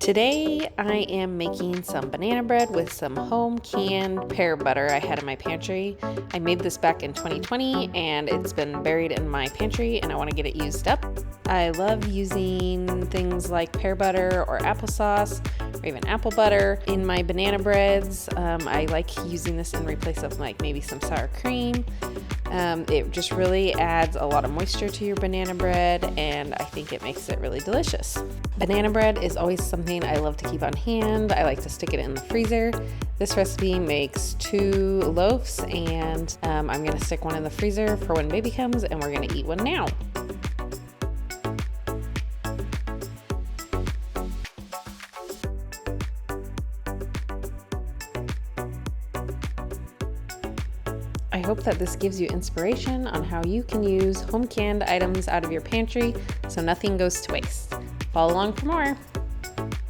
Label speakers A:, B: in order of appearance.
A: Today I am making some banana bread with some home canned pear butter I had in my pantry. I made this back in 2020 and it's been buried in my pantry and I want to get it used up. I love using things like pear butter or applesauce or even apple butter in my banana breads. I like using this in replace of like maybe some sour cream. It just really adds a lot of moisture to your banana bread and I think it makes it really delicious. Banana bread is always something I love to keep on hand. I like to stick it in the freezer. This recipe makes 2 loaves and I'm going to stick one in the freezer for when baby comes and we're going to eat one now. I hope that this gives you inspiration on how you can use home canned items out of your pantry so nothing goes to waste. Follow along for more.